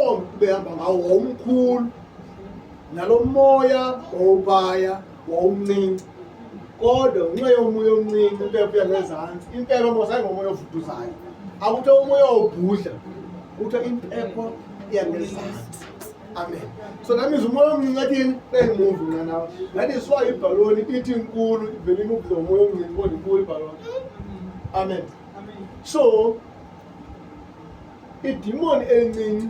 umthombo behamba ngawo wawumkhulu, nalo moya wawubhaya wawumncinci. Kodwa ngenxa yomoya omncinci impepho yangezansi, impepho mosayi ngomoya ovuduzayo, akuthiwa umoya wawubhudla, kuthiwa impepho yangezansi. Amen. So that means umoya omncinci athini engimuvi mina nawe. That is why ibhaloni ithi inkulu ivele imuvi umoya omncinci kodwa inkulu ibhaloni. Amen. So idimoni encinci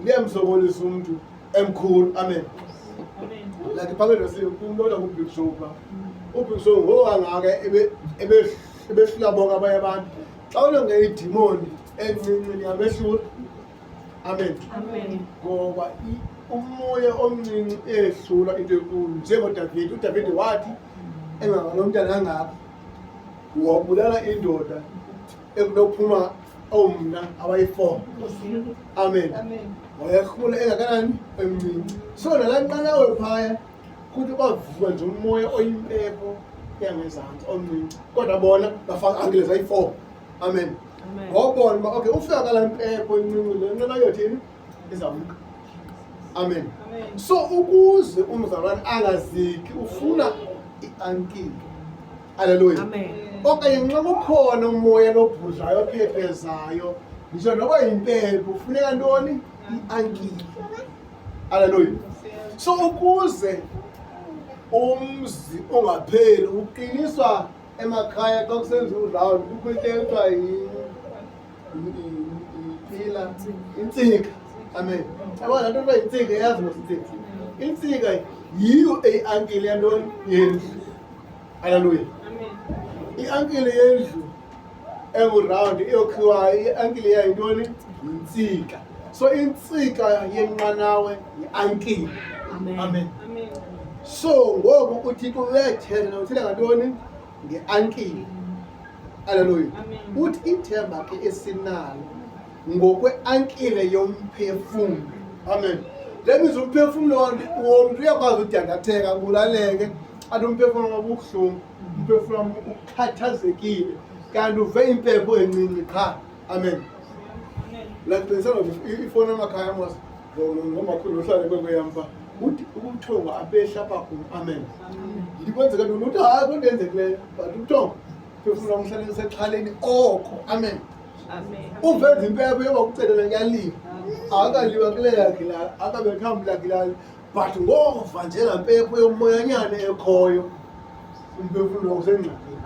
liyamsokolisa umuntu emkhulu. Amen. Like phakathi umuntu ola Big Show pha. uBig Show ngokangaka ebehlula bonke abanye abantu. Xa ulonge idimoni encinci liyamehlula. Amen. Ngoba umoya omncinci ehlula into enkulu. NjengoDavid, uDavid wathi engakalomntana angaka wabulala indoda ekunophuma omna abayi-4. Amen. Wayekhula engakanani emncinci. So nalanqanawe phaya kuthi bavuka nje umoya oyimpepho yangezansi omncinci, kodwa bona bafaka angile zayi-4. Amen. Ngobona uba okay ufika kala mpepho encinci le nto nayothini izawuka. Amen. So ukuze umzalwane angaziki ufuna i-ankile. Haleluya. Okanye nxa kukhona umoya lobhudlayo ophephezayo ngisho noba yimpepho ufuneka ntoni? I-ankile. Haleluya. So ukuze umzi ungapheli uqiniswa emakhaya xa kusenziwa udlawulo kukho into ekuthiwa yipila, insika. Amen. Yabona laa nto kuthiwa yinsika yazi ngosinsika. Insika yiyo eyi-ankile yantoni? Yendlu. Haleluya. I-ankile yendlu engurawundi eyokhiwayo, i-ankile yayo yintoni? Yinsika. So insika yenqanawe yi-ankile. Amen. So ngoku uThixo uyayithetha uthetha ngantoni? Nge-ankile. Haleluya. Uthi ithemba ke esinalo ngokwe-ankile yomphefumlo. Amen. That means umphefumlo womntu uyakwazi udandatheka kulaleke, athi umphefumlo wabuhlungu, umphefumlo ukhathazekile, kanti uve impepho encinci qha. Amen. Laqinisela ifoni emakhaya mos ngomakhulu ohlala kweyampa uthi ubuthongo abehla apha khona. Amen. Ndikwenzeka ntoni uthi hayi kwento yenzekileyo but ubuthongo phefumlo umhlale usexhaleni oko. Amen. Uvenza impepho yoba kucelela kuyaliwa, akaliwa kule yakhe la, akabekhambi lakhe la, but ngova nje laa mpepho yomoyanyana ekhoyo umphefumlo usengxakini.